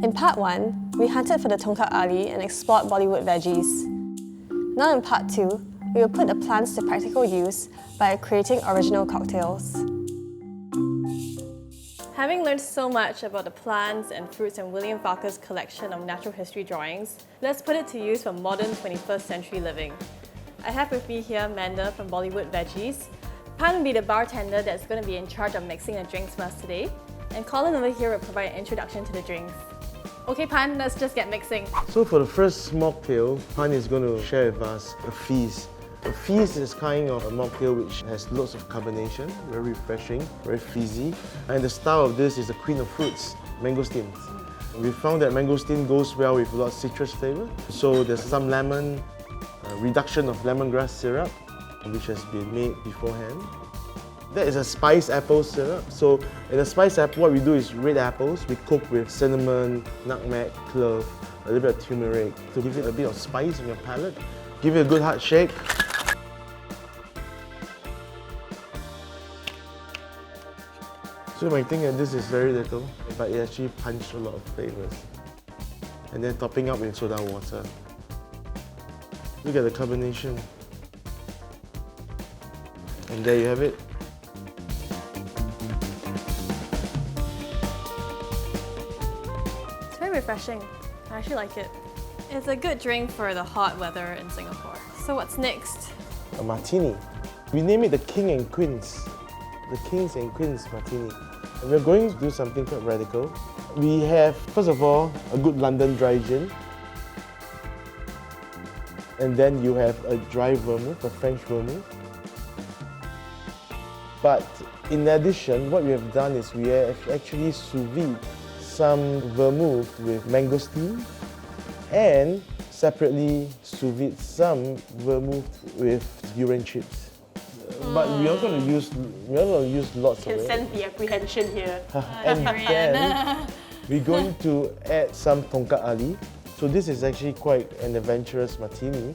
In part 1, we hunted for the Tongkat Ali and explored Bollywood veggies. Now in part 2, we will put the plants to practical use by creating original cocktails. Having learned so much about the plants and fruits in William Farquhar's collection of natural history drawings, let's put it to use for modern 21st century living. I have with me here Manda from Bollywood Veggies. Pan will be the bartender that's going to be in charge of mixing the drinks for us today. And Colin over here will provide an introduction to the drinks. Okay Pan, let's just get mixing. So for the first mocktail, Pan is going to share with us a feast. A feast is kind of a mocktail which has lots of carbonation, very refreshing, very fizzy. And the style of this is the queen of fruits, mangosteen. We found that mangosteen goes well with a lot of citrus flavour. So there's some lemon, reduction of lemongrass syrup, which has been made beforehand. That is a spiced apple syrup. So in a spiced apple, what we do is red apples. We cook with cinnamon, nutmeg, clove, a little bit of turmeric to give it a bit of spice on your palate. Give it a good hard shake. So you might think that this is very little, but it actually punched a lot of flavours. And then topping up with soda water. Look at the carbonation. And there you have it. It's very refreshing. I actually like it. It's a good drink for the hot weather in Singapore. So what's next? A martini. We name it the King and Queens. The Kings and Queens Martini. And we're going to do something quite radical. We have, first of all, a good London dry gin. And then you have a dry vermouth, a French vermouth. But in addition, what we have done is we have actually sous vide some vermouth with mangosteen and separately sous vide some vermouth with durian chips. But we are going to use lots of it. Can sense the apprehension here. And then we're going to add some Tongkat Ali. So this is actually quite an adventurous martini.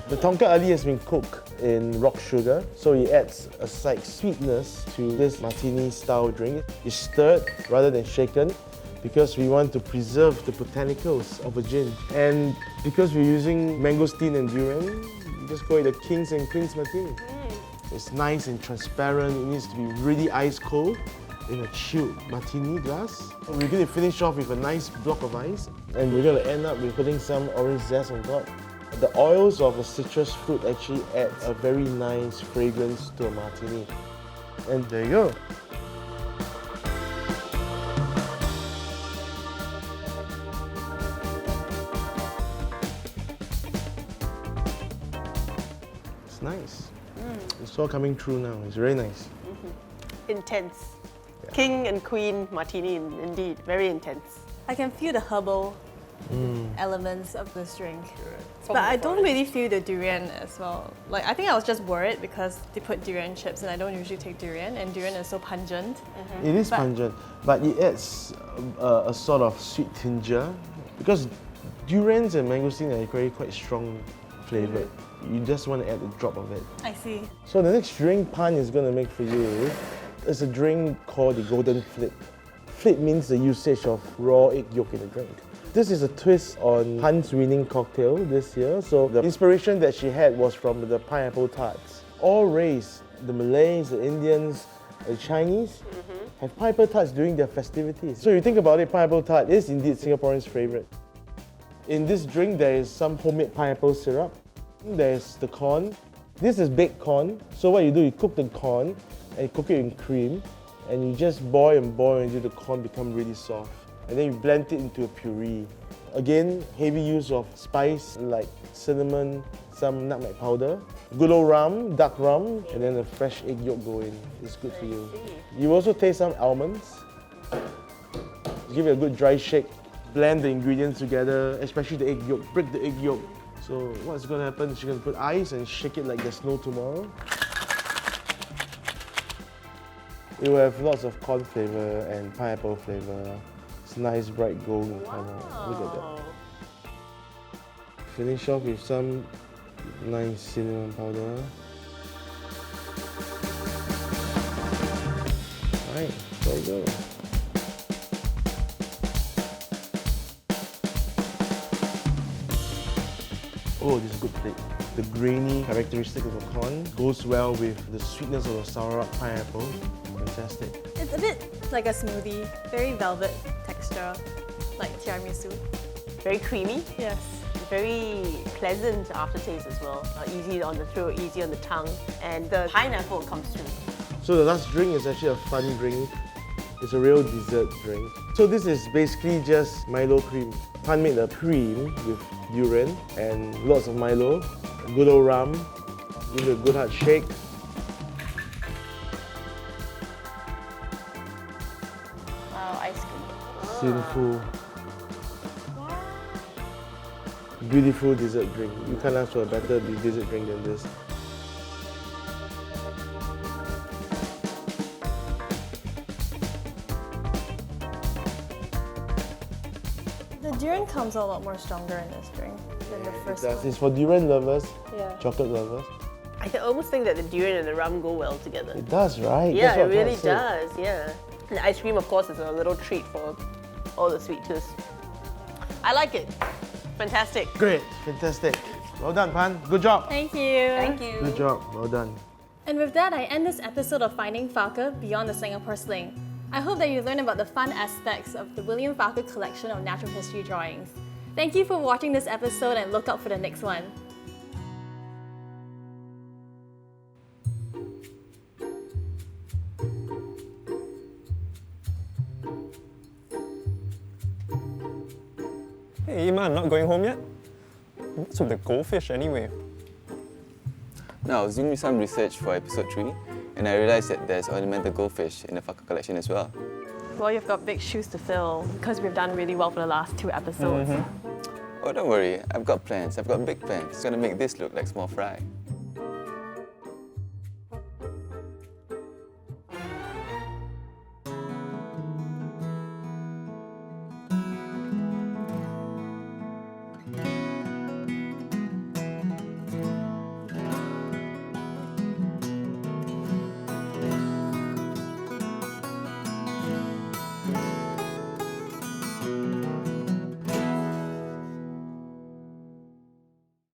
The Tongkat Ali has been cooked in rock sugar, so it adds a slight sweetness to this martini style drink. It's stirred rather than shaken because we want to preserve the botanicals of a gin. And because we're using mangosteen and durian, we just call it the Kings and Queens Martini. It's nice and transparent. It needs to be really ice cold in a chilled martini glass. We're going to finish off with a nice block of ice, and we're going to end up with putting some orange zest on top. The oils of a citrus fruit actually adds a very nice fragrance to a martini. And there you go. It's nice. It's all coming through now. It's very nice. Intense. Yeah. King and Queen Martini, indeed. Very intense. I can feel the herbal elements of this drink. But I don't really feel the durian as well. Like, I think I was just worried because they put durian chips and I don't usually take durian, and durian is so pungent. It is pungent, but it adds a sort of sweet tinger because durians and mangosteen are very quite strong flavoured. You just want to add a drop of it. I see. So the next drink Pan is going to make for you is a drink called the Golden Flip. Flip means the usage of raw egg yolk in a drink. This is a twist on Pan's winning cocktail this year. So the inspiration that she had was from the pineapple tarts. All race, the Malays, the Indians, the Chinese, have pineapple tarts during their festivities. So you think about it, pineapple tart is indeed Singaporeans' favourite. In this drink, there is some homemade pineapple syrup. There's the corn. This is baked corn. So what you do, you cook the corn and you cook it in cream, and you just boil and boil until the corn becomes really soft. And then you blend it into a puree. Again, heavy use of spice like cinnamon, some nutmeg powder, good old rum, dark rum, and then a fresh egg yolk go in. It's good for you. You also taste some almonds. Give it a good dry shake. Blend the ingredients together, especially the egg yolk. Break the egg yolk. So what's going to happen is you're going to put ice and shake it like there's no tomorrow. It will have lots of corn flavour and pineapple flavour. It's nice, bright golden colour. Look at that. Finish off with some nice cinnamon powder. Alright, there you go. Oh, this is a good plate. The grainy characteristic of a corn goes well with the sweetness of a sour pineapple. Fantastic. It's a bit like a smoothie, very velvet texture, like tiramisu. Very creamy. Yes. Very pleasant aftertaste as well. Easy on the throat, easy on the tongue. And the pineapple comes through. So the last drink is actually a fun drink. It's a real dessert drink. So this is basically just Milo cream. Han made a cream with durian and lots of Milo, good old rum, give it a good hard shake. Wow, ice cream. Sinful. Beautiful dessert drink. You can't ask for a better dessert drink than this. The durian comes a lot more stronger in this drink than the first one. It's for durian lovers, Yeah. chocolate lovers. I can almost think that the durian and the rum go well together. It does, right? Yeah, That's it what really Pat said. does, yeah. And the ice cream, of course, is a little treat for all the sweet tooth. I like it. Fantastic. Great, fantastic. Well done, Pan. Good job. Thank you. Thank you. Good job. Well done. And with that, I end this episode of Finding Farquhar Beyond the Singapore Sling. I hope that you learned about the fun aspects of the William Farquhar collection of natural history drawings. Thank you for watching this episode and look out for the next one. Hey Iman, not going home yet? What's with the goldfish anyway? Now, I was doing some research for episode 3 and I realised that there's ornamental goldfish in the Farquhar collection as well. Well, you've got big shoes to fill because we've done really well for the last 2 episodes. Oh, don't worry, I've got plans. I've got big plans. It's gonna make this look like small fry.